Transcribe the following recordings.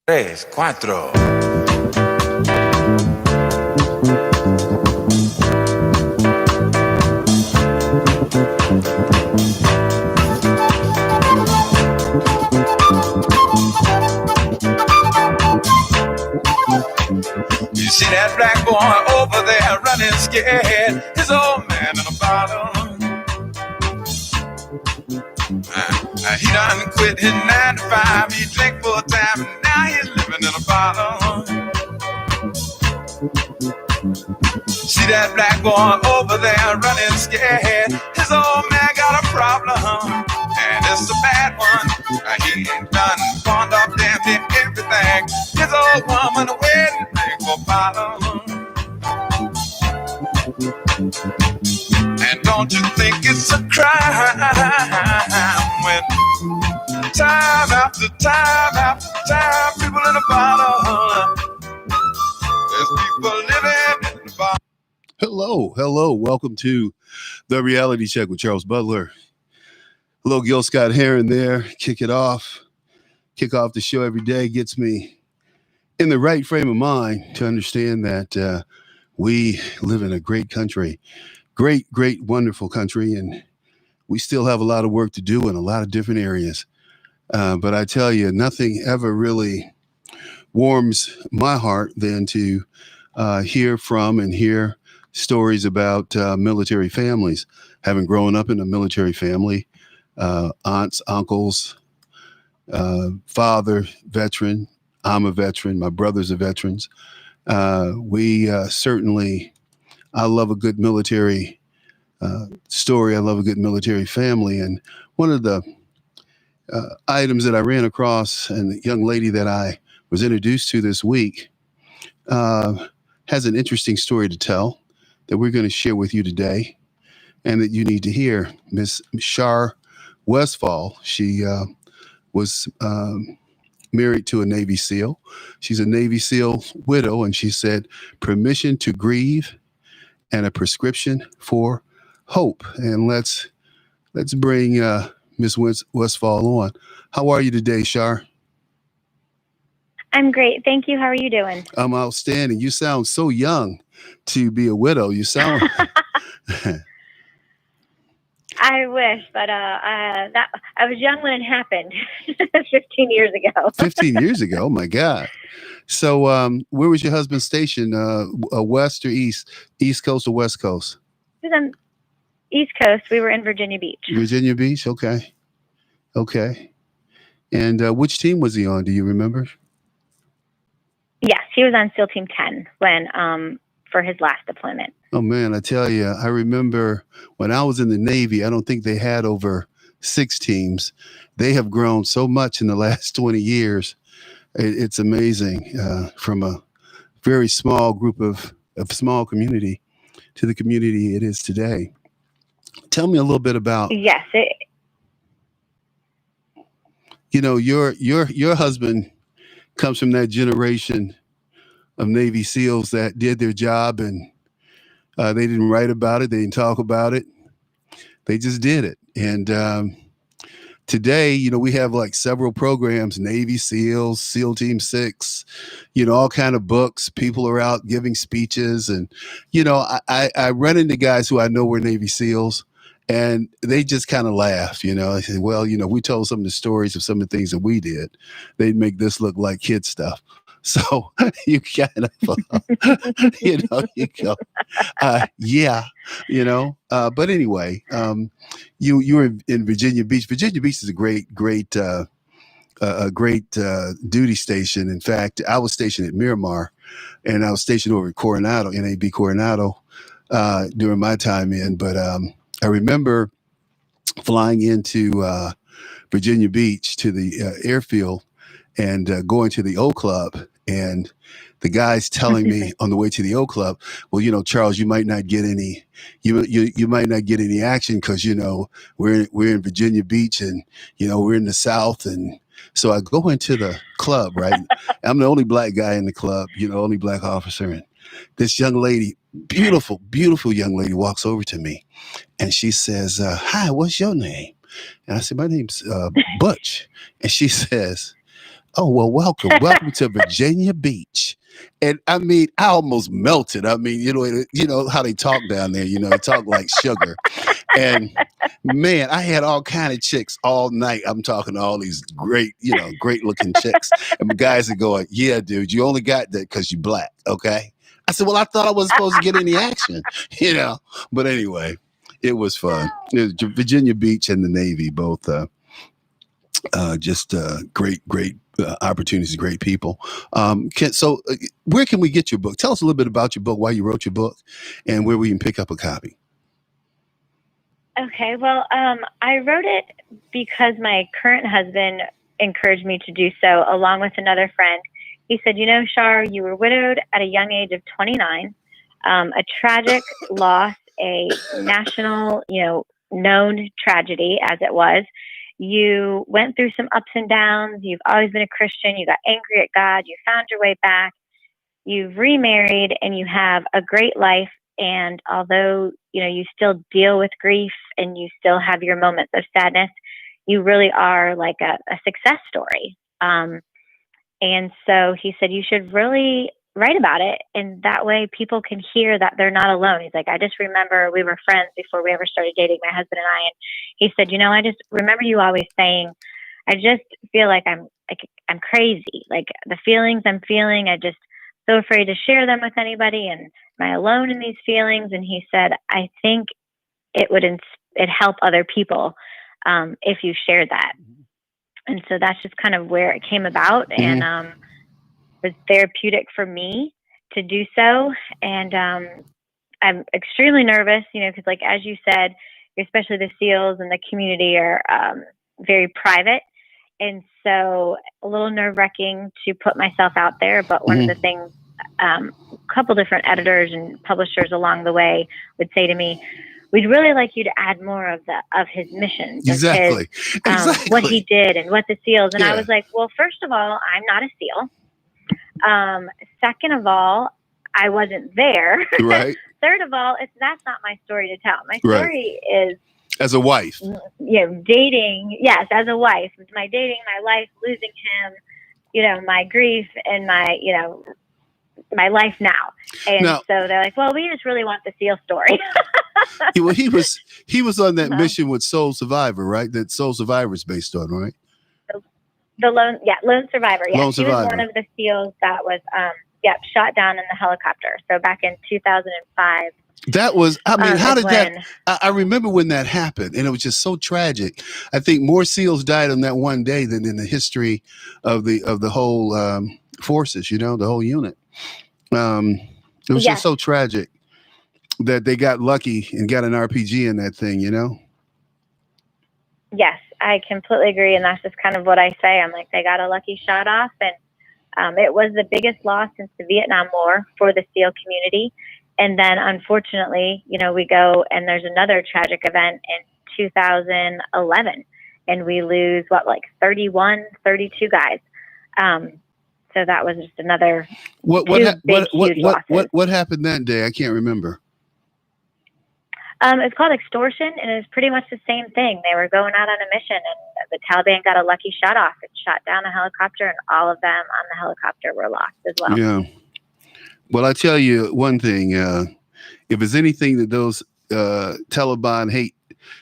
Tres, cuatro. You see that black boy over there running scared. His old man in a bottle. He done quit his 9 to 5. He drank full time. Now he's living in a bottle. See that black boy over there running scared. His old man got a problem, and it's a bad one. He ain't done pawned off damn near everything. His old woman a wedding ring for bottom. And don't you think it's a crime when time after time after time people in the bottom, there's people living in the bottom. Hello. Welcome to the Reality Check with Charles Butler. Hello, Gil Scott here and there. Kick off the show every day gets me in the right frame of mind to understand that we live in a great country, great, wonderful country, and we still have a lot of work to do in a lot of different areas. But I tell you, nothing ever really warms my heart than to hear from and hear stories about military families. Having grown up in a military family, aunts, uncles, father, veteran. I'm a veteran. My brothers are veterans. We certainly, I love a good military story. I love a good military family. And one of the items that I ran across, and the young lady that I was introduced to this week has an interesting story to tell that we're going to share with you today and that you need to hear. Miss Shar Westfall, she was married to a Navy SEAL. She's a Navy SEAL widow, and she said, permission to grieve and a prescription for hope. And let's bring Miss Westfall on. How are you today, Shar? I'm great. Thank you. How are you doing? I'm outstanding. You sound so young to be a widow. You sound... I wish, but I was young when it happened 15 years ago. 15 years ago? Oh, my God. So where was your husband stationed? West or East? East Coast or West Coast? He was on East Coast. We were in Virginia Beach. Virginia Beach? Okay. And which team was he on? Do you remember? Yes, he was on SEAL Team 10 when for his last deployment. Oh, man, I tell you, I remember when I was in the Navy, I don't think they had over 6 teams. They have grown so much in the last 20 years. It's amazing from a very small group of small community to the community it is today. Tell me a little bit about, yes, your husband comes from that generation of Navy SEALs that did their job, and they didn't write about it. They didn't talk about it. They just did it. And today, we have like several programs, Navy SEALs, SEAL Team 6, all kind of books. People are out giving speeches. And, I run into guys who I know were Navy SEALs, and they just kind of laugh, I say, well, we told some of the stories of some of the things that we did. They'd make this look like kid stuff. So you kind of, you go, yeah, but anyway, you were in Virginia Beach. Virginia Beach is a great duty station. In fact, I was stationed at Miramar, and I was stationed over at Coronado, NAB Coronado, during my time in. But I remember flying into Virginia Beach to the airfield and going to the O Club, and the guys telling me on the way to the O Club, well, Charles, you might not get any, you might not get any action because we're in Virginia Beach, and we're in the South, and so I go into the club, right? I'm the only black guy in the club, only black officer, and this young lady, beautiful young lady, walks over to me, and she says, "Hi, what's your name?" And I said, "My name's Butch," and she says, Oh, well, welcome to Virginia Beach. And I mean, I almost melted. I mean, you know how they talk down there, they talk like sugar. And man, I had all kind of chicks all night. I'm talking to all these great, great looking chicks. And the guys are going, yeah, dude, you only got that because you black. Okay. I said, well, I thought I wasn't supposed to get any action, but anyway, it was fun. It was Virginia Beach and the Navy, both, just great opportunities, great people. Where can we get your book? Tell us a little bit about your book, why you wrote your book, and where we can pick up a copy. Okay, well, I wrote it because my current husband encouraged me to do so, along with another friend. He said, Shar, you were widowed at a young age of 29, a tragic loss, a national, known tragedy as it was. You went through some ups and downs. You've always been a Christian. You got angry at God. You found your way back. You've remarried and you have a great life. And although, you still deal with grief and you still have your moments of sadness, you really are like a success story. And so he said, you should really write about it. And that way people can hear that they're not alone. He's like, I just remember we were friends before we ever started dating, my husband and I. And he said, I just remember you always saying, I just feel like I'm crazy. Like the feelings I'm feeling, I just so afraid to share them with anybody. And am I alone in these feelings? And he said, I think it would help other people if you shared that. And so that's just kind of where it came about. Mm-hmm. And it was therapeutic for me to do so. And I'm extremely nervous, because like, as you said, especially the SEALs and the community are very private. And so a little nerve-wracking to put myself out there. But one mm-hmm. of the things a couple different editors and publishers along the way would say to me, we'd really like you to add more of his missions, exactly. Exactly. What he did and what the SEALs. And I was like, well, first of all, I'm not a SEAL. Second of all, I wasn't there. Right. Third of all, that's not my story to tell. My story is as a wife. Dating. Yes, as a wife. My dating, my life, losing him, my grief and my life now. And so they're like, well, we just really want the SEAL story. Well, he was on that mission with Soul Survivor, right? That Soul Survivor is based on, right? The Lone Survivor. Yeah, Lone Survivor. He was one of the SEALs that was, shot down in the helicopter. So back in 2005. That was, how did that? I remember when that happened, and it was just so tragic. I think more SEALs died on that one day than in the history of the whole forces. The whole unit. It was just so tragic that they got lucky and got an RPG in that thing, Yes, I completely agree. And that's just kind of what I say. I'm like, they got a lucky shot off. And it was the biggest loss since the Vietnam War for the SEAL community. And then unfortunately, we go and there's another tragic event in 2011 and we lose 31, 32 guys. So that was just another what happened that day? I can't remember. It's called extortion, and it's pretty much the same thing. They were going out on a mission, and the Taliban got a lucky shot off and shot down a helicopter, and all of them on the helicopter were lost as well. Yeah. Well, I tell you one thing: if there's anything that those Taliban hate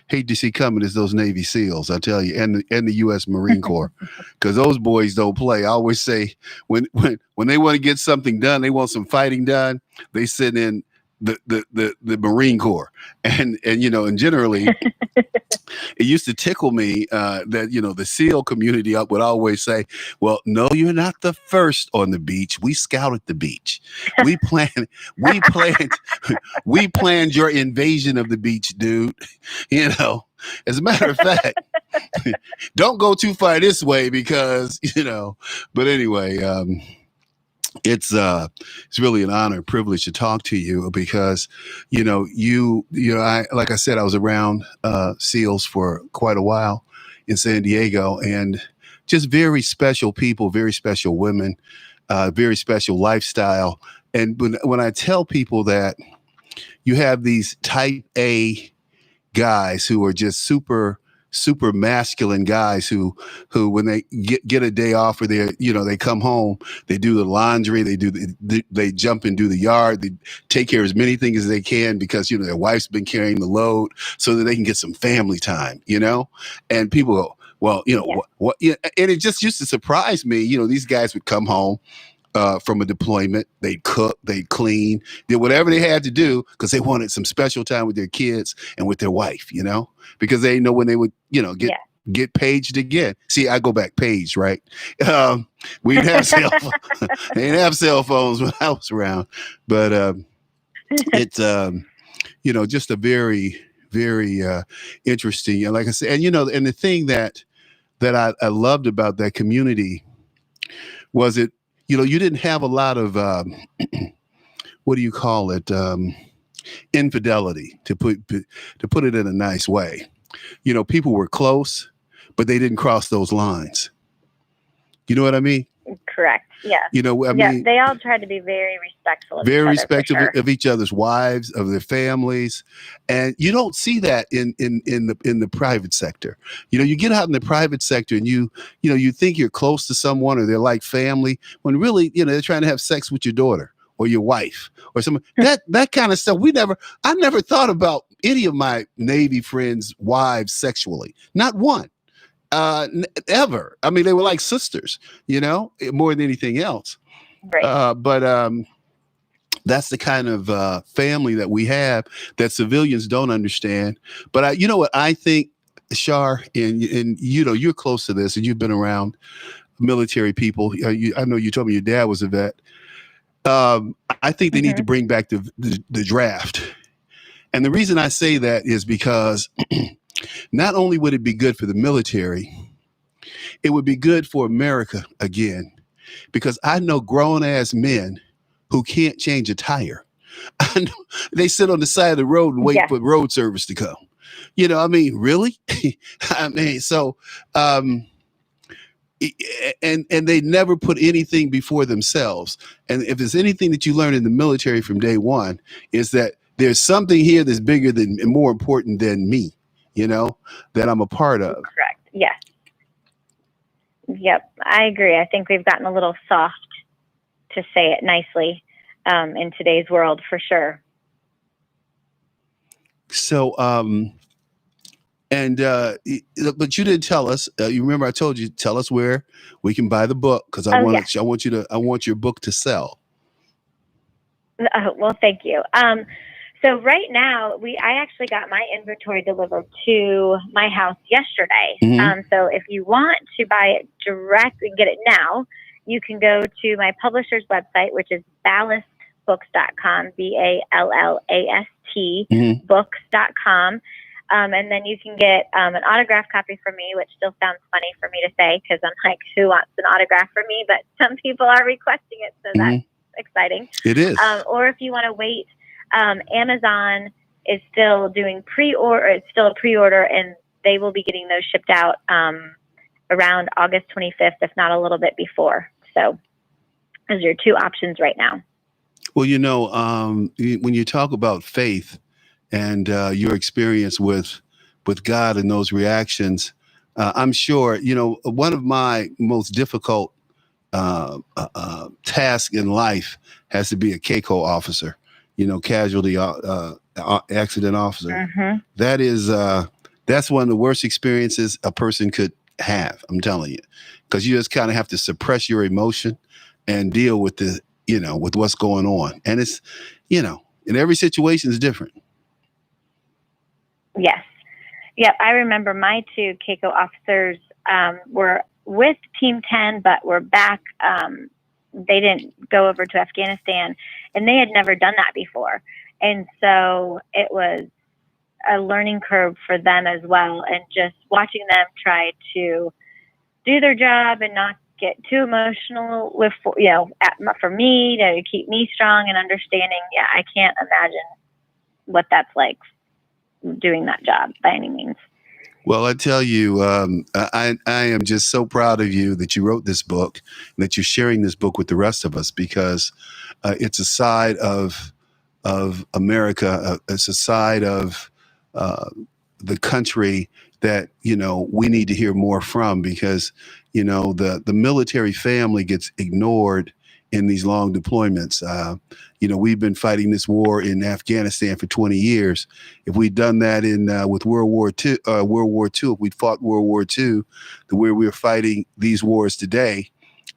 to see coming, is those Navy SEALs. I tell you, and the U.S. Marine Corps, because those boys don't play. I always say when they want to get something done, they want some fighting done. They send in the Marine Corps, and generally it used to tickle me that the SEAL community would always say, well, no, you're not the first on the beach. We scouted the beach. We planned your invasion of the beach, dude. As a matter of fact, don't go too far this way because but anyway, it's really an honor and privilege to talk to you because, like I said, I was around SEALs for quite a while in San Diego, and just very special people, very special women, very special lifestyle. And when I tell people that you have these type A guys who are just super super masculine guys who when they get a day off or they come home, they do the laundry, they jump and do the yard, they take care of as many things as they can because their wife's been carrying the load so that they can get some family time, and people go, well, what, and it just used to surprise me. These guys would come home from a deployment. They'd cook, they'd clean, did whatever they had to do because they wanted some special time with their kids and with their wife, because they know when they would, get paged again. See, I go back paged, right? We didn't have they didn't have cell phones when I was around, but it's just a very, very interesting. And like I said, and the thing that I loved about that community was you didn't have a lot of what do you call it, infidelity, to put it in a nice way. People were close, but they didn't cross those lines. You know what I mean? Correct. Yeah. They all tried to be very respectful of each other's wives, of their families, and you don't see that in the private sector. You get out in the private sector, and you think you're close to someone or they're like family, when really they're trying to have sex with your daughter or your wife or something. That kind of stuff. I never thought about any of my Navy friends' wives sexually. Not one. Ever. I mean, they were like sisters, more than anything else. Right. But that's the kind of family that we have that civilians don't understand. But what I think, Shar, and you're close to this, and you've been around military people. I know you told me your dad was a vet. I think they need to bring back the draft. And the reason I say that is because not only would it be good for the military, it would be good for America again, because I know grown ass men who can't change a tire. I know they sit on the side of the road and wait for road service to come. Really? So, and they never put anything before themselves. And if there's anything that you learn in the military from day one, is that there's something here that's bigger than and more important than me. That I'm a part of. Correct. Yes. Yep. I agree. I think we've gotten a little soft, to say it nicely, in today's world, for sure. So, but you didn't tell us. You remember I told you, tell us where we can buy the book, because I want your book to sell. Well, thank you. So right now, I actually got my inventory delivered to my house yesterday. So if you want to buy it direct and get it now, you can go to my publisher's website, which is ballastbooks.com, BALLAST books.com. And then you can get an autographed copy from me, which still sounds funny for me to say, because I'm like, who wants an autograph from me? But some people are requesting it, so that's exciting. It is. Or if you want to wait, Amazon is still doing pre-order. It's still a pre-order, and they will be getting those shipped out around August 25th, if not a little bit before. So those are your two options right now. Well, when you talk about faith and your experience with God and those reactions, I'm sure, one of my most difficult tasks in life has to be a CACO officer. Casualty accident officer. That is, that's one of the worst experiences a person could have. I'm telling you, because you just kind of have to suppress your emotion and deal with with what's going on. And it's, in every situation is different. Yes. Yeah. I remember my two CACO officers were with Team 10, but were back. They didn't go over to Afghanistan, and they had never done that before. And so it was a learning curve for them as well. And just watching them try to do their job and not get too emotional with, for me, to keep me strong and understanding. Yeah, I can't imagine what that's like, doing that job by any means. Well, I tell you, I am just so proud of you that you wrote this book, and that you're sharing this book with the rest of us, because it's a side of America. It's a side of the country that, we need to hear more from, because, the military family gets ignored in these long deployments. We've been fighting this war in Afghanistan for 20 years. If we'd done that with World War II, if we'd fought World War II, the way we're fighting these wars today,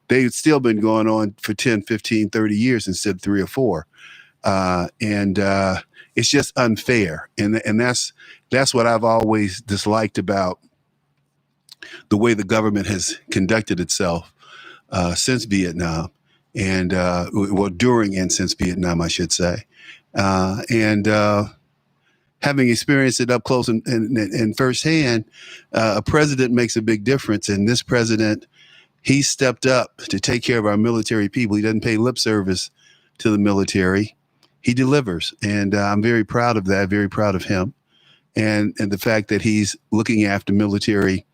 they've still been going on for 10, 15, 30 years instead of 3 or 4. And it's just unfair. And that's what I've always disliked about the way the government has conducted itself since Vietnam, and during and since Vietnam, I should say. And having experienced it up close and firsthand, a president makes a big difference. And this president, he stepped up to take care of our military people. He doesn't pay lip service to the military. He delivers. And I'm very proud of that, very proud of him. And the fact that he's looking after military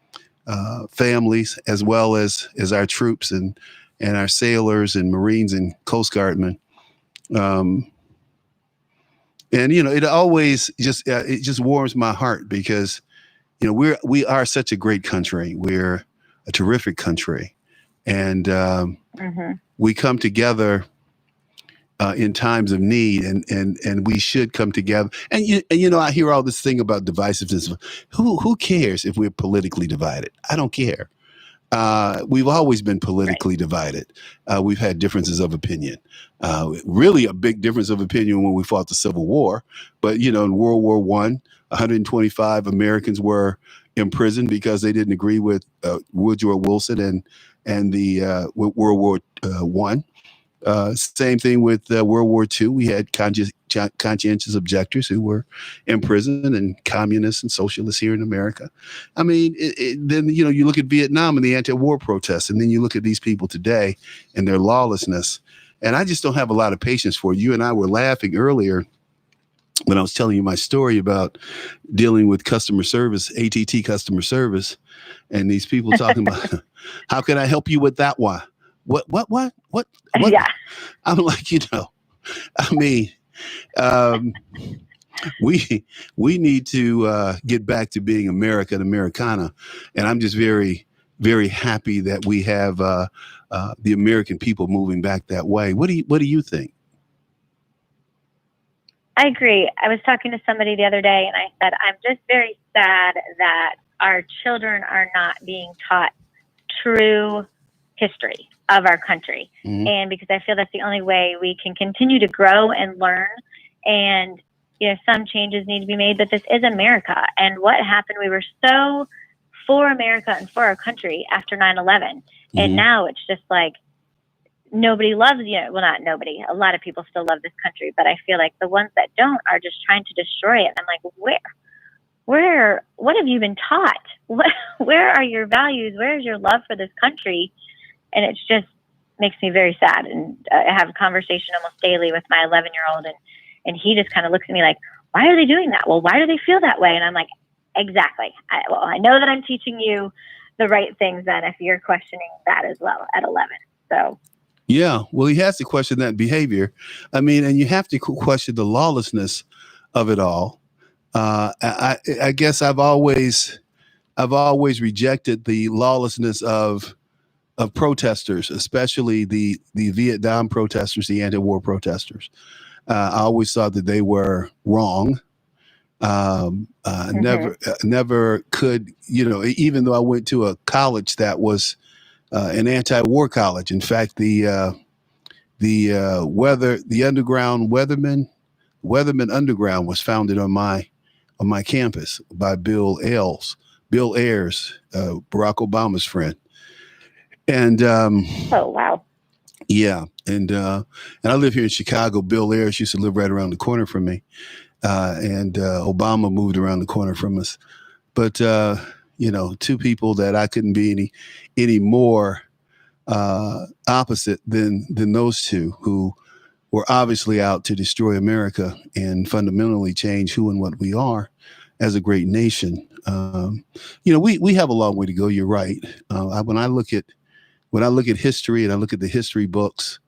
families, as well as our troops and our sailors and Marines and Coast Guardmen. And, it always just warms my heart, because, we are such a great country. We're a terrific country. And we come together in times of need, and we should come together. And I hear all this thing about divisiveness. Who cares if we're politically divided? I don't care. We've always been politically divided. We've had differences of opinion. Really a big difference of opinion when we fought the Civil War. But, in World War I, 125 Americans were imprisoned because they didn't agree with Woodrow Wilson and the World War I. Same thing with World War II. We had conscientious objectors who were imprisoned, and communists and socialists here in America. I mean, then, you look at Vietnam and the anti-war protests, and then you look at these people today and their lawlessness. And I just don't have a lot of patience for it. You and I were laughing earlier when I was telling you my story about dealing with customer service, ATT customer service, and these people talking about, how can I help you with that one? What? Yeah. I'm like, we need to get back to being America and Americana. And I'm just very, very happy that we have the American people moving back that way. What do you think? I agree. I was talking to somebody the other day, and I said, I'm just very sad that our children are not being taught true history of our country. Mm-hmm. And because I feel that's the only way we can continue to grow and learn. And, some changes need to be made, but this is America. And what happened, we were so for America and for our country after 9/11. Mm-hmm. And now it's just like, nobody loves well, not nobody. A lot of people still love this country, but I feel like the ones that don't are just trying to destroy it. I'm like, what have you been taught? Where are your values? Where is your love for this country? And it just makes me very sad. And I have a conversation almost daily with my 11-year-old, and he just kind of looks at me like, why are they doing that? Well, why do they feel that way? And I'm like, exactly. I know that I'm teaching you the right things then if you're questioning that as well at 11. So. Yeah, well, he has to question that behavior. I mean, and you have to question the lawlessness of it all. I guess I've always rejected the lawlessness of protesters, especially the Vietnam protesters, the anti-war protesters. I always thought that they were wrong. Never could, even though I went to a college that was an anti-war college. In fact, the underground Weatherman Underground was founded on my campus by Bill Ayers, Barack Obama's friend. And oh wow, yeah, and I live here in Chicago. Bill Ayers used to live right around the corner from me, and Obama moved around the corner from us. But two people that I couldn't be any more opposite than those two, who were obviously out to destroy America and fundamentally change who and what we are as a great nation. We have a long way to go. You're right. When I look at history, and I look at the history books,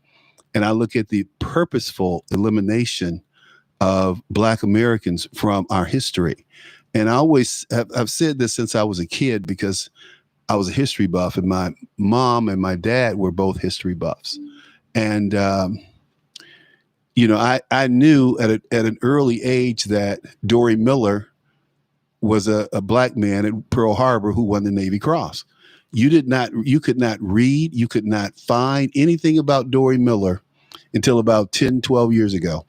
and I look at the purposeful elimination of Black Americans from our history, And I've said this since I was a kid because I was a history buff, and my mom and my dad were both history buffs. And, I knew at an early age that Dory Miller was a black man at Pearl Harbor who won the Navy Cross. You could not read, you could not find anything about Dory Miller until about 10, 12 years ago.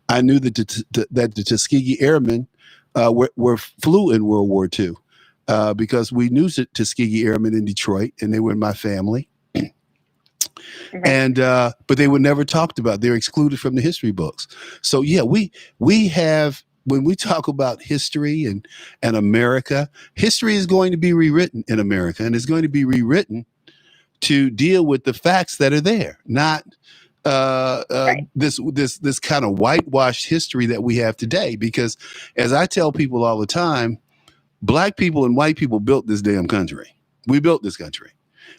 I knew that the Tuskegee Airmen flew in World War II because we knew Tuskegee Airmen in Detroit, and they were in my family. And but they were never talked about. They're excluded from the history books. So yeah, we have, when we talk about history and America, history is going to be rewritten in America, and it's going to be rewritten to deal with the facts that are there, not this kind of whitewashed history that we have today. Because as I tell people all the time, black people and white people built this damn country. We built this country.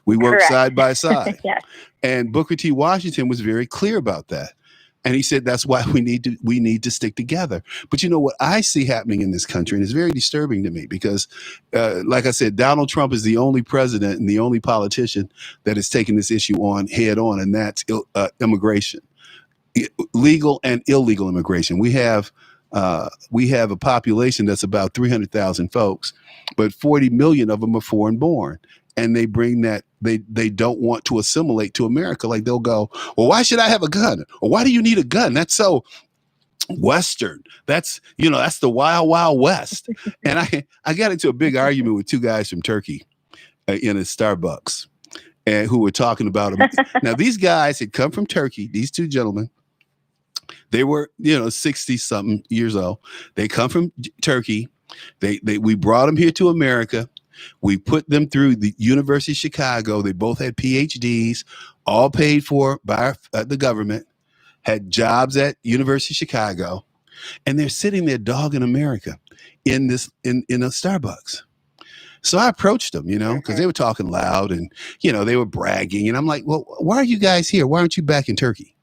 We worked side by side. Yes. And Booker T. Washington was very clear about that. And he said that's why we need to stick together. But you know what I see happening in this country, and it's very disturbing to me because, like I said, Donald Trump is the only president and the only politician that has taken this issue on head on, and that's immigration, legal and illegal immigration. We have a population that's about 300,000 folks, but 40 million of them are foreign born. And they bring that, they don't want to assimilate to America. Like they'll go, well, why should I have a gun? Or why do you need a gun? That's so Western. That's the wild, wild West. And I got into a big argument with two guys from Turkey in a Starbucks, and who were talking about them. Now, these guys had come from Turkey, these two gentlemen. They were, 60 something years old. They come from Turkey. We brought them here to America. We put them through the University of Chicago. They both had PhDs, all paid for by the government, had jobs at University of Chicago, and they're sitting there dogging America in a Starbucks. So I approached them, because they were talking loud and, they were bragging. And I'm like, well, why are you guys here? Why aren't you back in Turkey?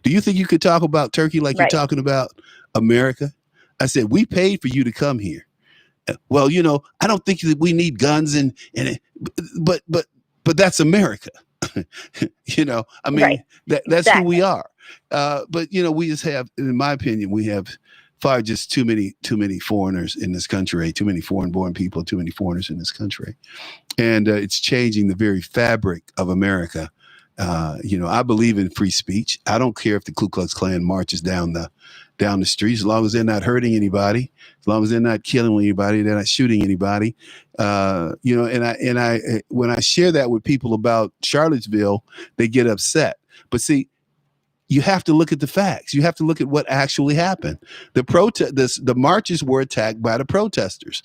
Do you think you could talk about Turkey like you're talking about America? I said, we paid for you to come here. Well, I don't think that we need guns but that's America. I mean, that's exactly who we are. But we just have, in my opinion, we have just too many foreigners in this country, too many foreign born people, too many foreigners in this country. And it's changing the very fabric of America. I believe in free speech. I don't care if the Ku Klux Klan marches down the streets, as long as they're not hurting anybody, as long as they're not killing anybody, they're not shooting anybody. And I when I share that with people about Charlottesville, they get upset. But see, you have to look at the facts. You have to look at what actually happened. The marches were attacked by the protesters.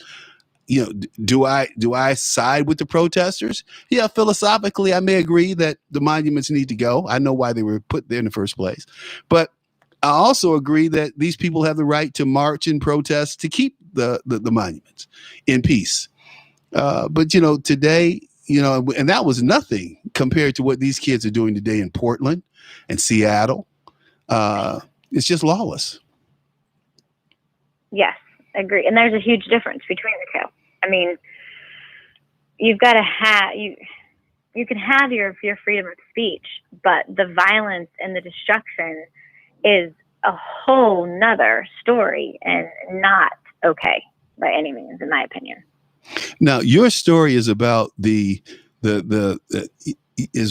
Do I side with the protesters? Yeah, philosophically, I may agree that the monuments need to go. I know why they were put there in the first place. But I also agree that these people have the right to march and protest to keep the monuments in peace. But today, and that was nothing compared to what these kids are doing today in Portland and Seattle. It's just lawless. Yes, agree. And there's a huge difference between the two. I mean, you've got to have you can have your freedom of speech, but the violence and the destruction is a whole nother story and not okay by any means, in my opinion. Now, your story is about is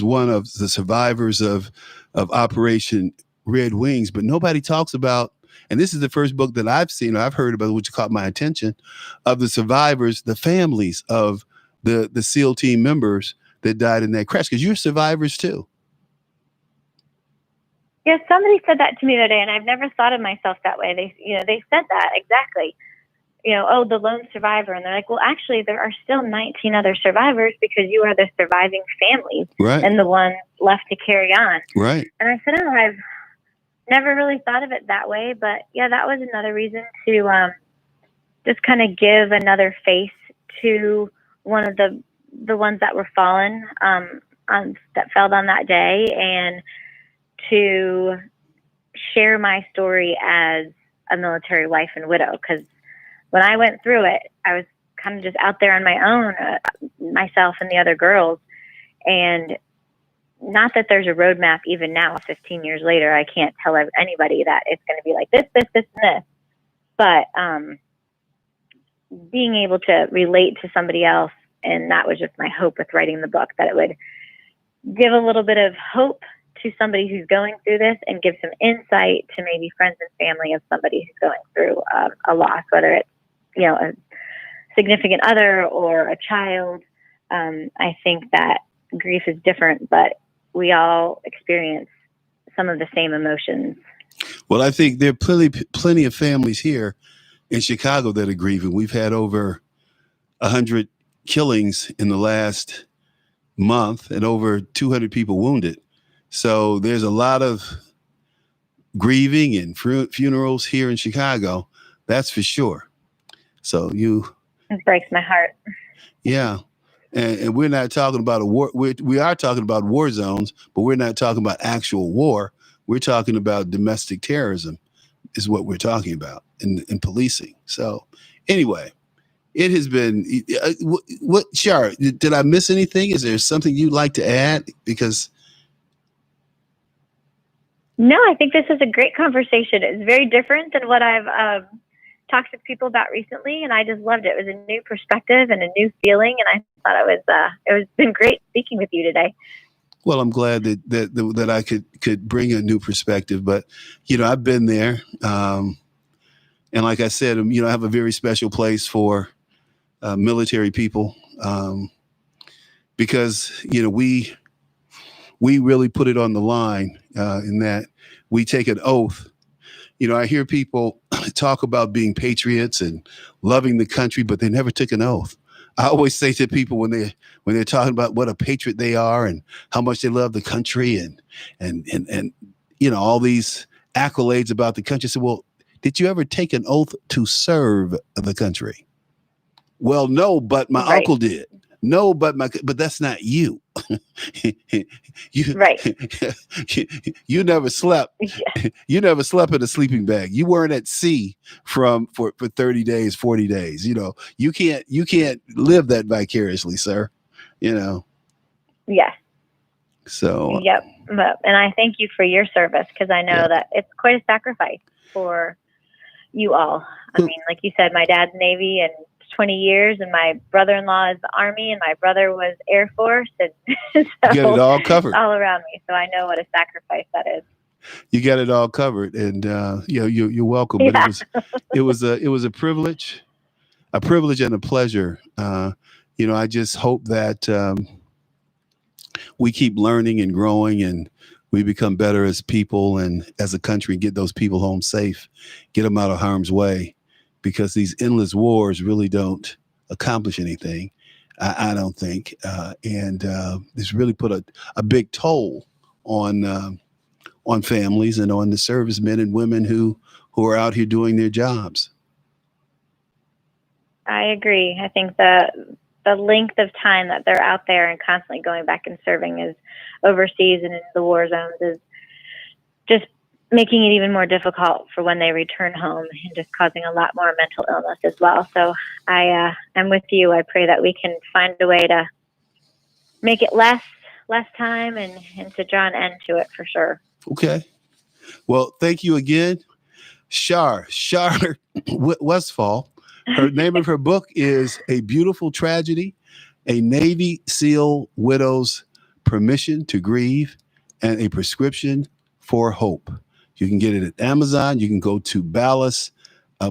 one of the survivors of Operation Red Wings, but nobody talks about, and this is the first book that I've seen, or I've heard about, which caught my attention, of the survivors, the families of the SEAL team members that died in that crash, because you're survivors too. Yeah, somebody said that to me the other day, and I've never thought of myself that way. They said that exactly. Oh, the lone survivor. And they're like, well, actually, there are still 19 other survivors because you are the surviving families and the ones left to carry on. Right. And I said, I've never really thought of it that way. But yeah, that was another reason to just kind of give another face to one of the ones that were fallen, that fell on that day, and to share my story as a military wife and widow, because when I went through it, I was kind of just out there on my own, myself and the other girls. And not that there's a roadmap even now, 15 years later, I can't tell anybody that it's going to be like this, this, this, and this. But being able to relate to somebody else, and that was just my hope with writing the book, that it would give a little bit of hope to somebody who's going through this and give some insight to maybe friends and family of somebody who's going through a loss, whether it's, a significant other or a child. I think that grief is different, but we all experience some of the same emotions. Well, I think there are plenty of families here in Chicago that are grieving. We've had over 100 killings in the last month and over 200 people wounded. So there's a lot of grieving and funerals here in Chicago. That's for sure. So it breaks my heart. Yeah. And we're not talking about a war. We are talking about war zones, but we're not talking about actual war. We're talking about domestic terrorism is what we're talking about in policing. So anyway, it has been, what, Shar, did I miss anything? Is there something you'd like to add? Because no, I think this is a great conversation. It's very different than what I've talked to people about recently, and I just loved it. It was a new perspective and a new feeling, and I thought it was been great speaking with you today. Well, I'm glad that I could bring a new perspective, but I've been there, and like I said, I have a very special place for military people, because we really put it on the line in that we take an oath. I hear people talk about being patriots and loving the country, but they never took an oath. I always say to people when they're talking about what a patriot they are and how much they love the country and all these accolades about the country, I say, well, did you ever take an oath to serve the country? Well, no, but my uncle did. No, but that's not you. You never slept. Yeah. You never slept in a sleeping bag. You weren't at sea for 30 days, 40 days. You can't live that vicariously, sir. Yes. So. Yep. And I thank you for your service, because I know that it's quite a sacrifice for you all. I mean, like you said, my dad's Navy and 20 years, and my brother-in-law is the Army, and my brother was Air Force, and so you get it all covered all around me. So I know what a sacrifice that is. You got it all covered, and you're welcome. Yeah. But it was a privilege and a pleasure. I just hope that we keep learning and growing, and we become better as people and as a country. Get those people home safe, get them out of harm's way. Because these endless wars really don't accomplish anything, I don't think. And this really put a big toll on families and on the servicemen and women who are out here doing their jobs. I agree. I think the length of time that they're out there and constantly going back and serving is overseas and in the war zones is just making it even more difficult for when they return home, and just causing a lot more mental illness as well. So I'm with you. I pray that we can find a way to make it less time and to draw an end to it for sure. Okay. Well, thank you again. Shar Westfall. Her name of her book is A Beautiful Tragedy, A Navy SEAL Widow's Permission to Grieve and a Prescription for Hope. You can get it at Amazon. You can go to Ballas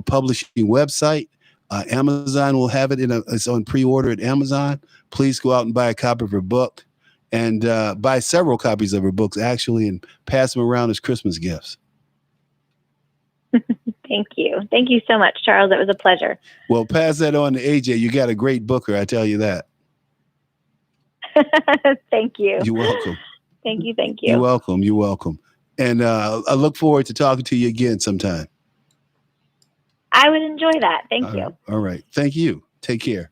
Publishing website. Amazon will have it it's on pre-order at Amazon. Please go out and buy a copy of her book, and buy several copies of her books actually, and pass them around as Christmas gifts. Thank you. Thank you so much, Charles. It was a pleasure. Well, pass that on to AJ. You got a great booker, I tell you that. Thank you. You're welcome. Thank you. You're welcome. And I look forward to talking to you again sometime. I would enjoy that. Thank you. All right. Thank you. Take care.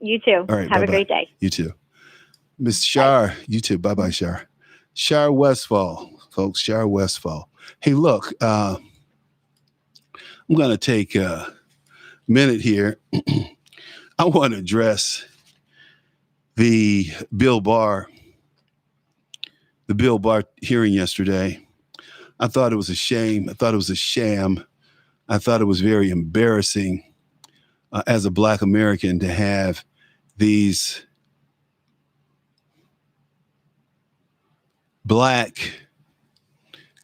You too. All right. Have a great day. You too. Miss Shar, bye. You too. Bye-bye, Shar. Shar Westfall, folks. Shar Westfall. Hey, look, I'm going to take minute here, I want to address the Bill Barr hearing yesterday. I thought it was a shame. I thought it was a sham. I thought it was very embarrassing as a Black American to have these Black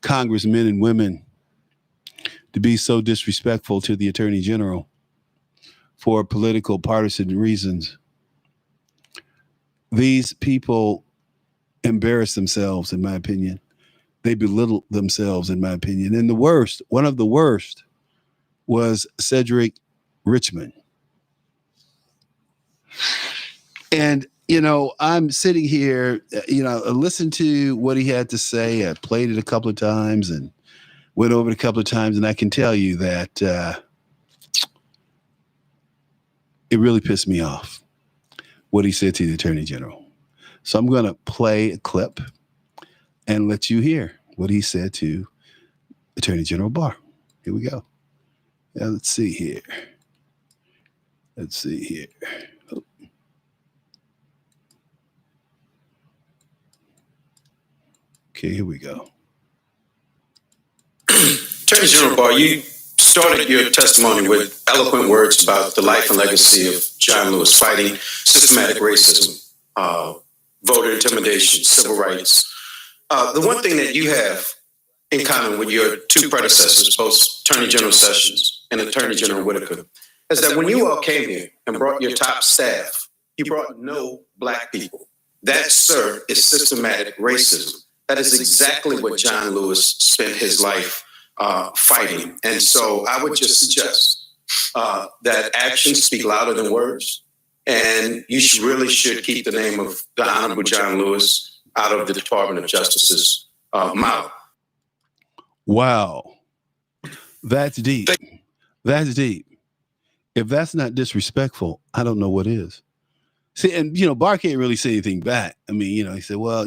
congressmen and women to be so disrespectful to the Attorney General for political partisan reasons. These people embarrass themselves, in my opinion. They belittle themselves, in my opinion. And one of the worst was Cedric Richmond. And, I'm sitting here, I listened to what he had to say. I played it a couple of times and went over it a couple of times. And I can tell you that it really pissed me off what he said to the Attorney General. So I'm going to play a clip and let you hear what he said to Attorney General Barr. Here we go. Now, let's see here. Oh. Okay, here we go. Attorney General Barr, you started your testimony with eloquent words about the life and legacy of John Lewis fighting systematic racism, voter intimidation, civil rights. The one thing that you have in common with your two predecessors, both Attorney General Sessions and Attorney General Whitaker, is that when you all came here and brought your top staff, you brought no Black people. That, sir, is systematic racism. That is exactly what John Lewis spent his life fighting. And so I would just suggest that actions speak louder than words. And you really should keep the name of the Honorable John Lewis out of the Department of Justice's mouth. Wow. That's deep. That's deep. If that's not disrespectful, I don't know what is. See, and, Barr can't really say anything back. I mean, he said, well,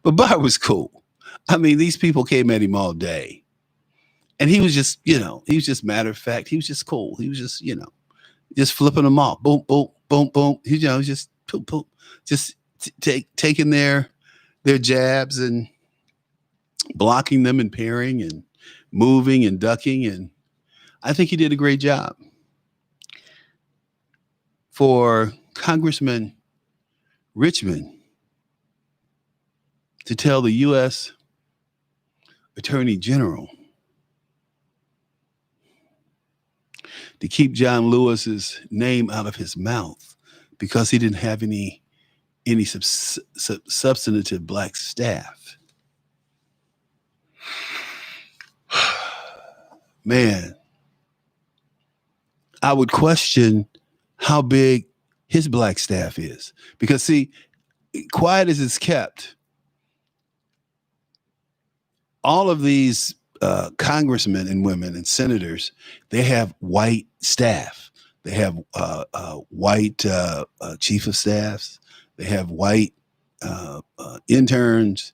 but Barr was cool. I mean, these people came at him all day. And he was just, he was just matter of fact. He was just cool. He was just, just flipping them off. Boom, boom, boom, boom. He, just boom, boom, just taking their jabs and blocking them and parrying and moving and ducking. And I think he did a great job. For Congressman Richmond to tell the U.S. Attorney General to keep John Lewis's name out of his mouth because he didn't have any substantive Black staff. Man, I would question how big his Black staff is. Because, see, quiet as it's kept, all of these congressmen and women and senators, they have white staff. They have white chief of staffs. They have white interns.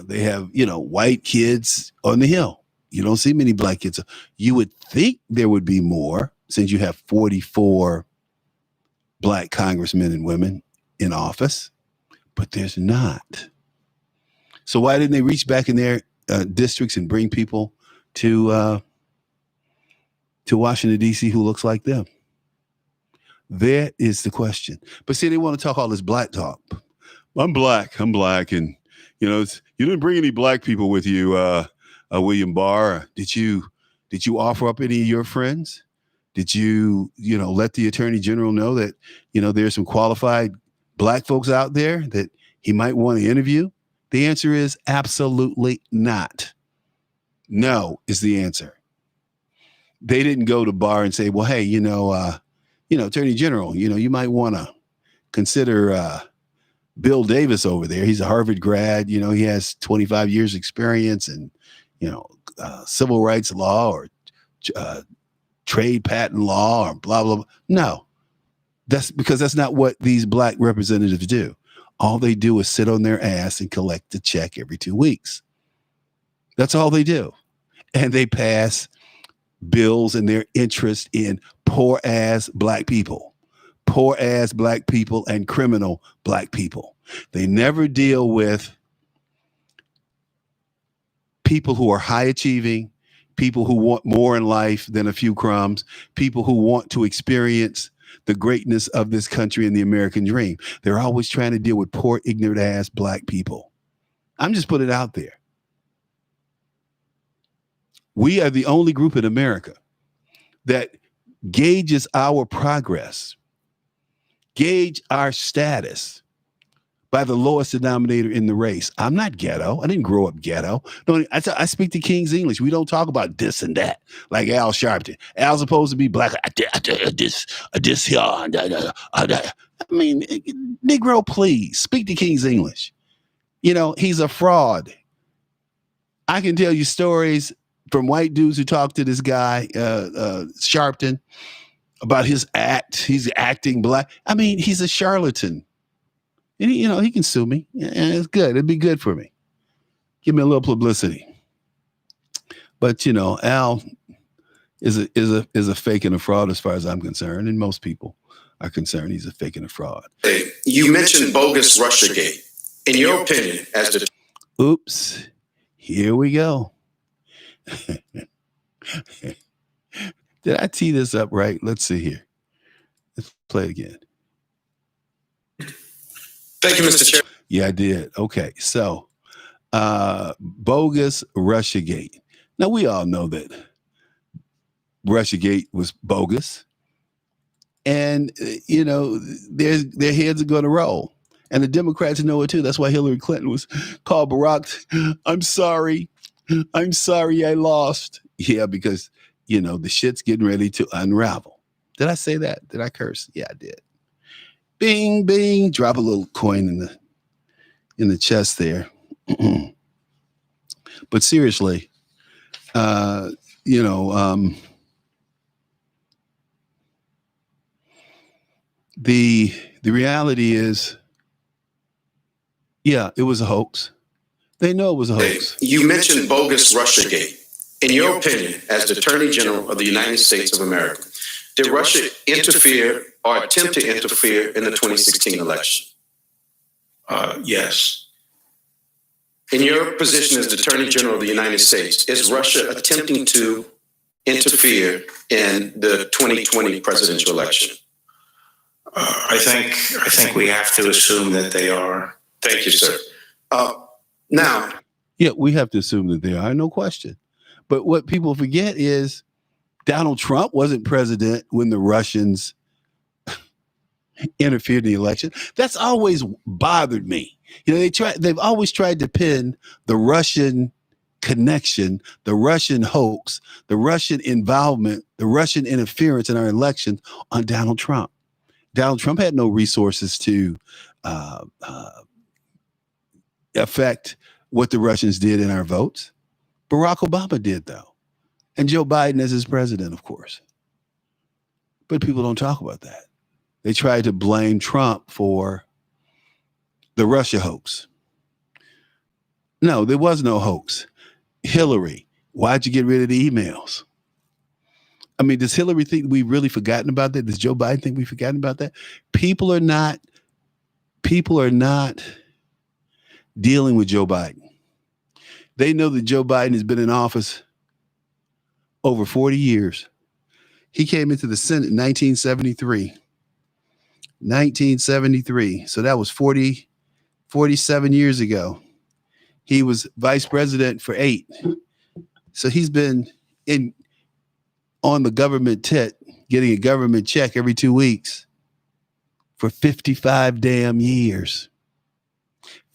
They have, white kids on the Hill. You don't see many Black kids. You would think there would be more since you have 44 Black congressmen and women in office, but there's not. So why didn't they reach back in their districts and bring people to Washington, D.C. who looks like them? That is the question. But see, they want to talk all this Black talk. I'm Black, and you didn't bring any Black people with you, William Barr. Did you offer up any of your friends? Did you let the Attorney General know that there's some qualified Black folks out there that he might want to interview? The answer is absolutely not. No is the answer. They didn't go to Barr and say, well, hey, Attorney General, you might want to consider Bill Davis over there. He's a Harvard grad. He has 25 years experience in, civil rights law or trade patent law or blah, blah, blah. No, that's because that's not what these Black representatives do. All they do is sit on their ass and collect a check every 2 weeks. That's all they do. And they pass bills and their interest in poor ass black people and criminal black people. They never deal with people who are high achieving, people who want more in life than a few crumbs, people who want to experience the greatness of this country and the American dream. They're always trying to deal with poor, ignorant ass black people. I'm just putting it out there. We are the only group in America that gauges our progress, gauge our status by the lowest denominator in the race. I'm not ghetto. I didn't grow up ghetto. No, I speak the King's English. We don't talk about this and that like Al Sharpton. Al's supposed to be black. This here. I mean, Negro, please speak the King's English. You know, he's a fraud. I can tell you stories from white dudes who talk to this guy, Sharpton, about his act. He's acting black. I mean, he's a charlatan. And he can sue me. And it's good. It'd be good for me. Give me a little publicity. But Al is a fake and a fraud as far as I'm concerned, and most people are concerned he's a fake and a fraud. Hey, you mentioned bogus Russiagate. In your opinion, as the oops, here we go. Did I tee this up right? Let's see here. Let's play it again. Thank you, Mr. Chair. Yeah, I did. Okay, so bogus Russiagate. Now, we all know that Russiagate was bogus. And, their heads are going to roll. And the Democrats know it, too. That's why Hillary Clinton was called Barack. I'm sorry I lost. Yeah, because, the shit's getting ready to unravel. Did I say that? Did I curse? Yeah, I did. Bing, bing. Drop a little coin in the chest there. But seriously, the reality is, yeah, it was a hoax. They know it was a hoax. You mentioned bogus Russiagate. In your opinion, as the Attorney General of the United States of America, did Russia interfere or attempt to interfere in the 2016 election? Yes. In your position as the Attorney General of the United States, is Russia attempting to interfere in the 2020 presidential election? I think we have to assume that they are. Thank you, sir. Now, yeah, we have to assume that they are, no question. But what people forget is Donald Trump wasn't president when the Russians interfered in the election. That's always bothered me. They've always tried to pin the Russian connection, the Russian hoax, the Russian involvement, the Russian interference in our election on Donald Trump. Donald Trump had no resources to affect what the Russians did in our votes. Barack Obama did, though. And Joe Biden as his president, of course. But people don't talk about that. They try to blame Trump for the Russia hoax. No, there was no hoax. Hillary, why'd you get rid of the emails? I mean, does Hillary think we've really forgotten about that? Does Joe Biden think we've forgotten about that? People are not dealing with Joe Biden. They know that Joe Biden has been in office over 40 years. He came into the Senate in 1973. 1973. So that was 47 years ago. He was vice president for 8. So he's been on the government tit, getting a government check every 2 weeks for 55 damn years.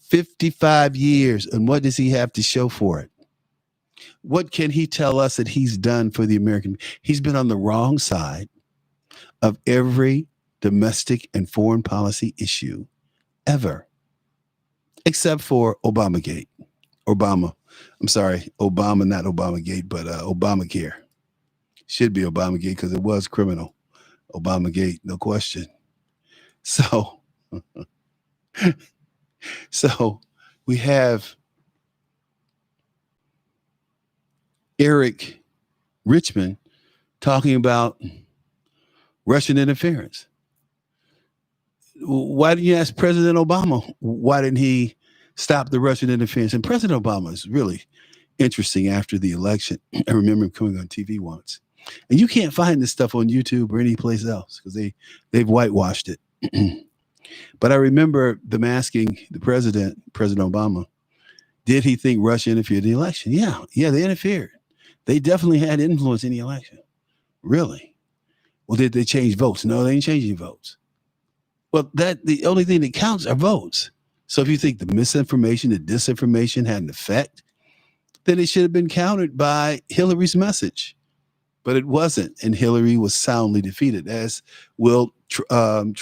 55 years. And what does he have to show for it? What can he tell us that he's done for the American? He's been on the wrong side of every domestic and foreign policy issue ever, except for Obamagate. Obama, not Obamagate, but Obamacare. Should be Obamagate because it was criminal. Obamagate, no question. So we have Eric Richmond talking about Russian interference. Why didn't you ask President Obama? Why didn't he stop the Russian interference? And President Obama is really interesting after the election. I remember him coming on TV once. And you can't find this stuff on YouTube or any place else because they've whitewashed it. But I remember them asking the President Obama, did he think Russia interfered in the election? Yeah, they interfered. They definitely had influence in the election. Really? Well, did they change votes? No, they didn't change any votes. Well, the only thing that counts are votes. So if you think the misinformation, the disinformation had an effect, then it should have been countered by Hillary's message. But it wasn't, and Hillary was soundly defeated, as will Trump.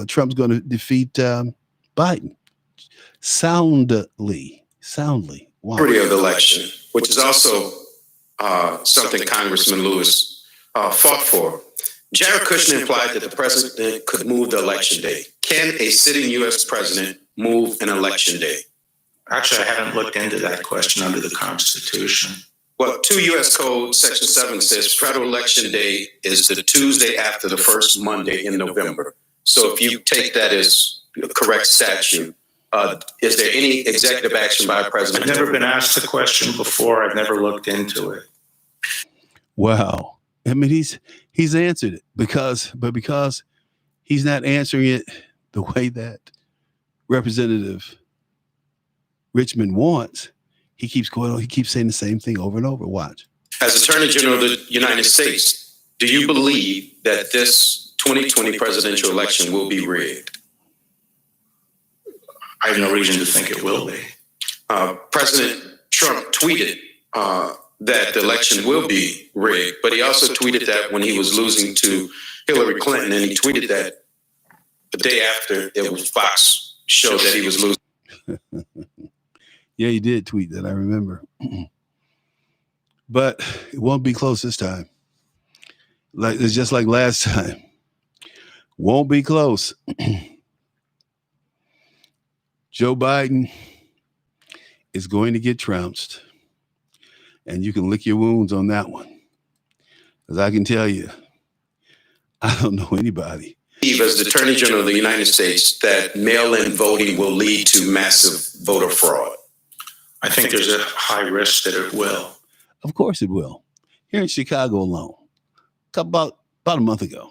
Trump's going to defeat Biden soundly. Wow. Of the election, which is also something Congressman Lewis fought for. Jared Kushner implied that the president could move the election day. Can a sitting U.S. president move an election day? Actually, I haven't looked into that question under the Constitution. Well, 2 U.S. Code Section 7 says federal election day is the Tuesday after the first Monday in November. So if you take that as a correct statute, is there any executive action by a president? I've never been asked the question before. I've never looked into it. Wow. I mean, he's answered it because he's not answering it the way that Representative Richmond wants. He keeps going on. He keeps saying the same thing over and over. Watch. As Attorney General of the United States, do you believe that this 2020 presidential election will be rigged? I have no reason to think it will be. President Trump tweeted that the election will be rigged, but he also tweeted that when he was losing to Hillary Clinton, and he tweeted that the day after it was Fox showed that he was losing. Yeah, he did tweet that. I remember. But it won't be close this time. It's just like last time. Won't be close. Joe Biden is going to get trounced. And you can lick your wounds on that one. Because I can tell you, I don't know anybody. As the Attorney General of the United States, that mail-in voting will lead to massive voter fraud. I think there's a high risk that it will. Of course it will. Here in Chicago alone, about a month ago,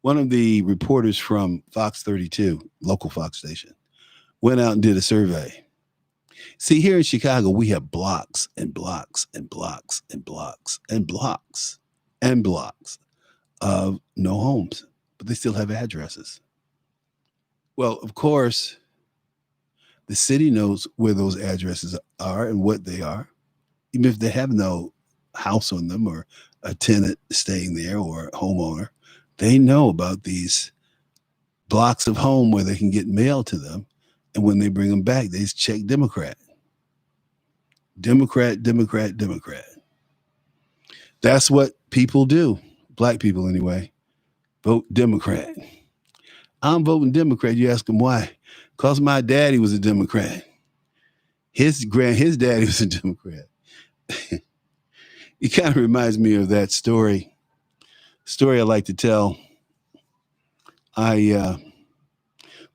one of the reporters from Fox 32, local Fox station, went out and did a survey. See, here in Chicago, we have blocks and blocks and blocks and blocks and blocks and blocks of no homes, but they still have addresses. Well, of course, the city knows where those addresses are and what they are, even if they have no house on them or a tenant staying there or a homeowner. They know about these blocks of home where they can get mail to them. And when they bring them back, they just check Democrat. Democrat. That's what people do. Black people, anyway. Vote Democrat. I'm voting Democrat. You ask them why. Because my daddy was a Democrat. His daddy was a Democrat. It kind of reminds me of that story I like to tell. I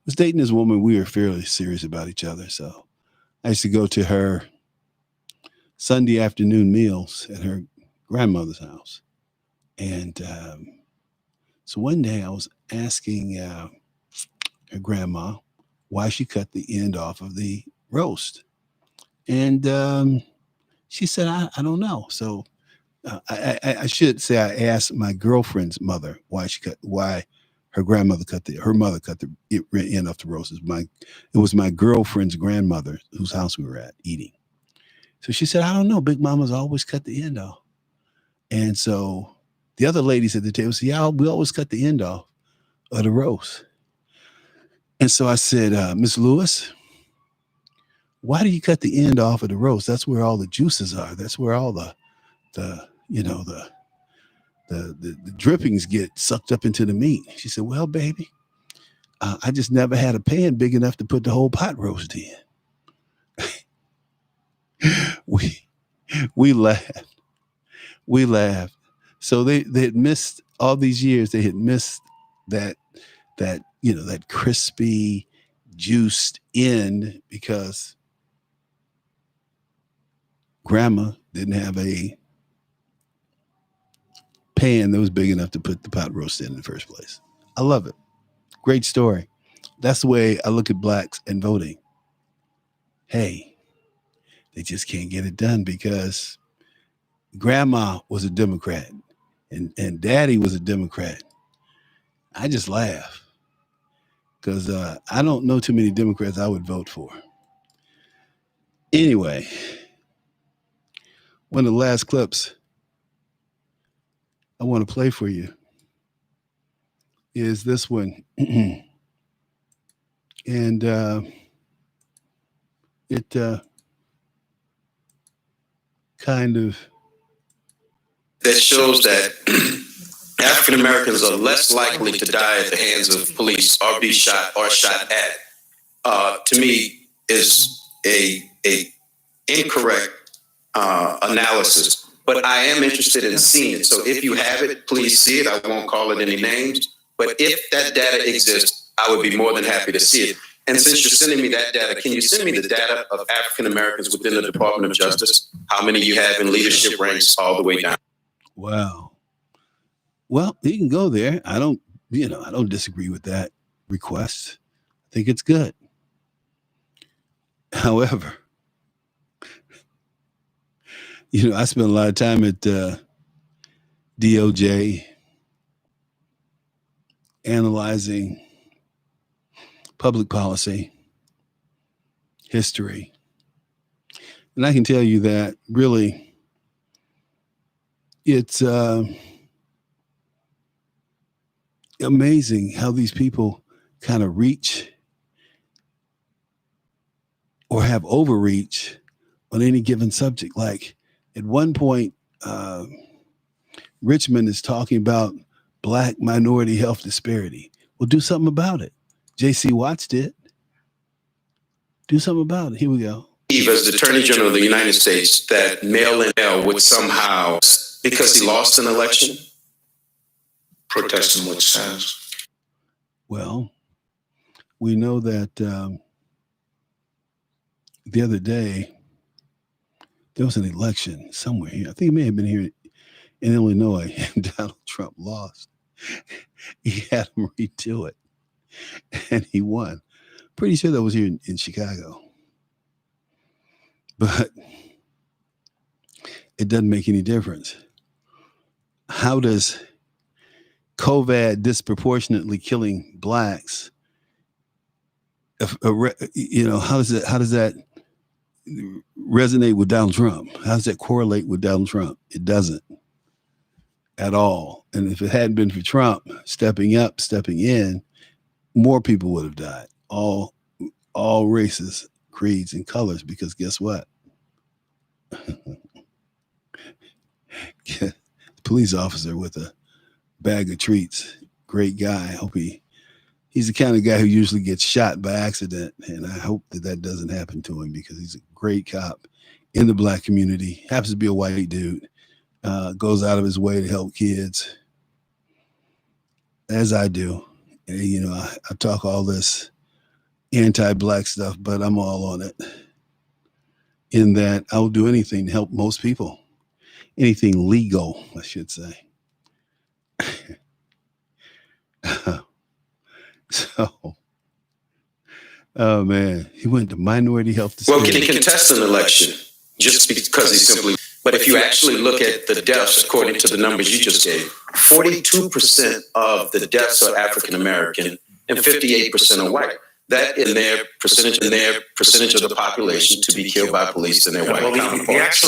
was dating this woman. We were fairly serious about each other. So I used to go to her Sunday afternoon meals at her grandmother's house. And so one day I was asking her grandma why she cut the end off of the roast. And she said, I don't know. So I should say I asked my girlfriend's mother why her mother cut the end off the roast. It was my girlfriend's grandmother whose house we were at eating. So she said, I don't know. Big Mama's always cut the end off. And so the other ladies at the table said, yeah, we always cut the end off of the roast. And so I said, Miss Lewis, why do you cut the end off of the roast? That's where all the juices are. That's where all the drippings get sucked up into the meat. She said, well, baby, I just never had a pan big enough to put the whole pot roast in. We laughed. We laughed. So they had missed all these years. They had missed that that crispy, juiced end because grandma didn't have a pan that was big enough to put the pot roast in the first place. I love it. Great story. That's the way I look at blacks and voting. Hey, they just can't get it done because grandma was a Democrat and daddy was a Democrat. I just laugh because I don't know too many Democrats I would vote for. Anyway, one of the last clips I want to play for you is this one. And it kind of that shows that African Americans are less likely to die at the hands of police or be shot or shot at. To me, is a incorrect analysis. But I am interested in seeing it. So if you have it, please see it. I won't call it any names. But if that data exists, I would be more than happy to see it. And since you're sending me that data, can you send me the data of African Americans within the Department of Justice? How many you have in leadership ranks all the way down? Wow. Well, he can go there. I don't disagree with that request. I think it's good. However, I spent a lot of time at DOJ analyzing public policy, history. And I can tell you that really it's amazing how these people kind of reach or have overreach on any given subject. Like at one point, Richmond is talking about Black minority health disparity. Well, do something about it. J.C. Watts did. Do something about it. Here we go. As the Attorney General of the United States, that mail-in mail would somehow, because he lost an election, protest in which sense? Well, we know that the other day, there was an election somewhere here. I think it may have been here in Illinois, and Donald Trump lost. He had him redo it, and he won. Pretty sure that was here in Chicago. But it doesn't make any difference. How does COVID disproportionately killing blacks, how does that resonate with Donald Trump? How does that correlate with Donald Trump? It doesn't at all. And if it hadn't been for Trump stepping up, stepping in, more people would have died. All races, creeds, and colors, because guess what? Police officer with a bag of treats. Great guy. I hope he's the kind of guy who usually gets shot by accident. And I hope that doesn't happen to him, because he's a great cop in the Black community. Happens to be a white dude. Goes out of his way to help kids, as I do. And, I talk all this anti-Black stuff, but I'm all on it. In that I'll do anything to help most people. Anything legal, I should say. So, oh man, he went to minority health disparity. Well, can he contest an election just because he simply? But if you actually look at the deaths, according to the numbers you just gave, 42% of the deaths are African American and 58% are white. That in their percentage of the population to be killed by police and their white counterparts.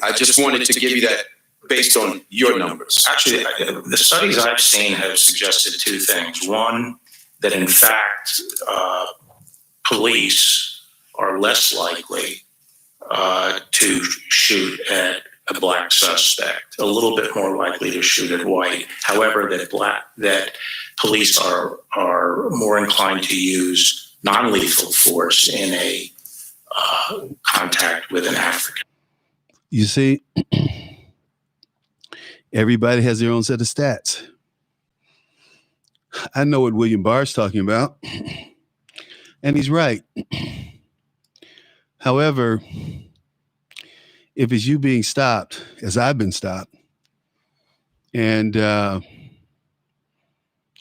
I just wanted to give you that based on your numbers. Actually, the studies I've seen have suggested two things. One, that in fact, police are less likely to shoot at a black suspect, a little bit more likely to shoot at white. However, that police are more inclined to use non-lethal force in a contact with an African. You see, Everybody has their own set of stats. I know what William Barr's talking about, and he's right. However, if it's you being stopped, as I've been stopped, and on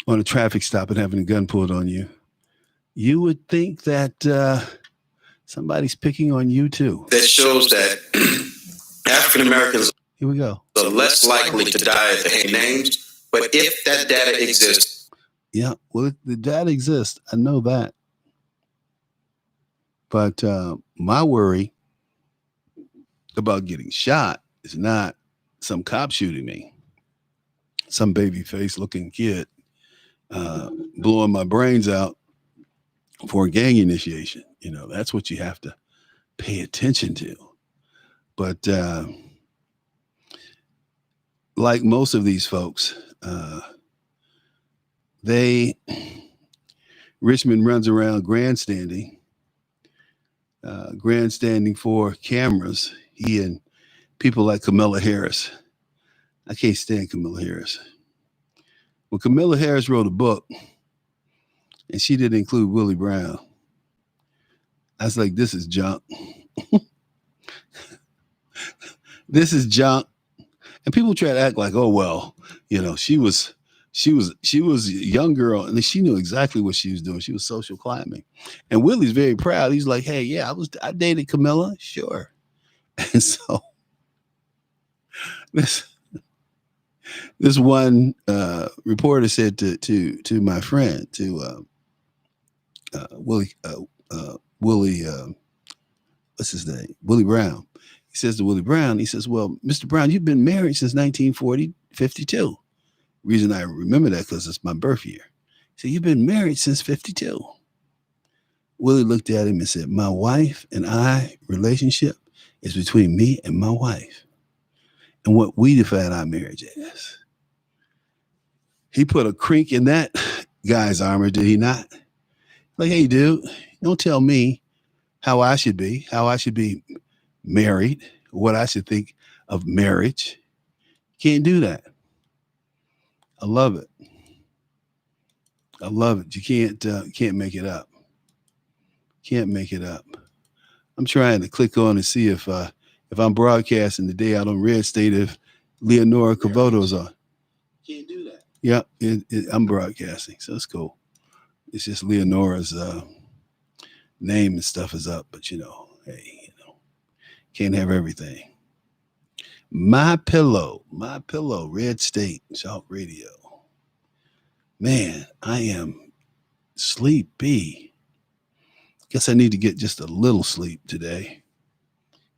a traffic stop and having a gun pulled on you, you would think that somebody's picking on you too. That shows that African Americans Here we go. are less likely to die at the hand names, but if that data exists. Yeah, well, the data exists. I know that. But my worry about getting shot is not some cop shooting me, some baby face looking kid blowing my brains out for a gang initiation. You know, that's what you have to pay attention to. But like most of these folks, Richmond runs around grandstanding for cameras. He and people like Camilla Harris. I can't stand Camilla Harris. When Camilla Harris wrote a book, and she didn't include Willie Brown, I was like, this is junk. This is junk. And people try to act like, oh, well, you know, she was a young girl, and she knew exactly what she was doing. She was social climbing. And Willie's very proud. He's like, hey, yeah, I dated Camilla. Sure. And so this one reporter said to my friend, to Willie, what's his name? Willie Brown. He says to Willie Brown, he says, well, Mr. Brown, you've been married since 1952. Reason I remember that because it's my birth year. So you've been married since 52. Willie looked at him and said, my wife and I relationship is between me and my wife, and what we define our marriage as. He put a crink in that guy's armor, did he not? Like, hey, dude, don't tell me how I should be married, what I should think of marriage. Can't do that. I love it. I love it. You can't make it up. Can't make it up. I'm trying to click on and see if I'm broadcasting today out on Red State if Leonora Cavoto's on. Can't do that. Yeah, I'm broadcasting, so it's cool. It's just Leonora's name and stuff is up, but you know, hey, you know, can't have everything. My pillow, Red State, Shout Radio. Man, I am sleepy. Guess I need to get just a little sleep today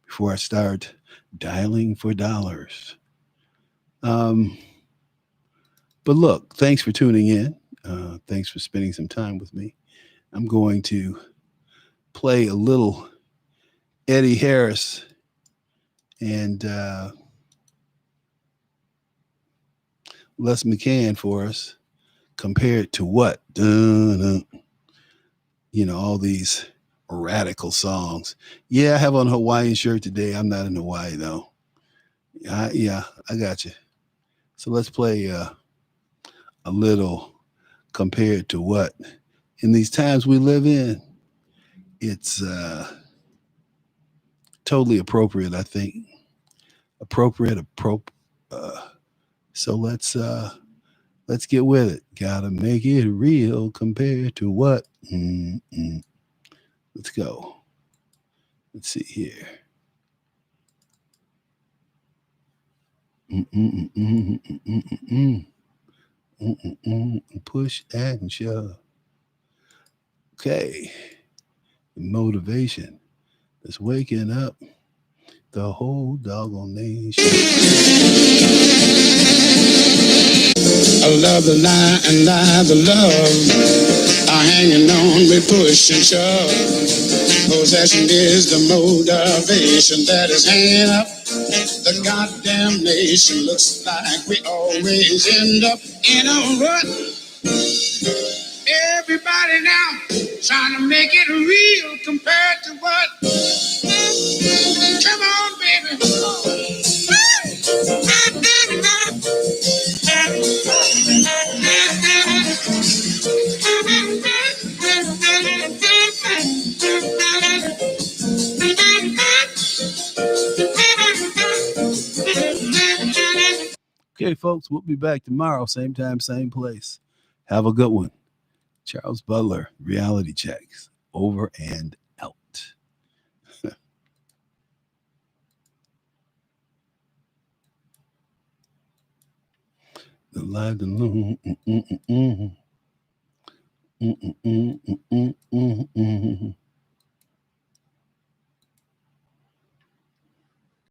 before I start dialing for dollars. But look, thanks for tuning in. Thanks for spending some time with me. I'm going to play a little Eddie Harris and Les McCann for us, compared to what? Dun-dun. You know, all these radical songs. Yeah, I have on a Hawaiian shirt today. I'm not in Hawaii, though. I got you. So let's play a little compared to what. In these times we live in, it's totally appropriate, I think. So let's get with it. Gotta make it real compared to what? Let's go. Let's see here. Push and shove. Okay. Motivation that's waking up the whole doggone nation. I love the lie and lie the love are hanging on me, push and shove. Possession is the motivation that is hanging up the goddamn nation. Looks like we always end up in a rut. Everybody now trying to make it real compared to what? Come on, baby. Okay, folks, we'll be back tomorrow, same time, same place. Have a good one. Charles Butler, Reality Checks, over and out. The light alone. Mm-mm-mm-mm. Mm-mm-mm-mm-mm-mm-mm.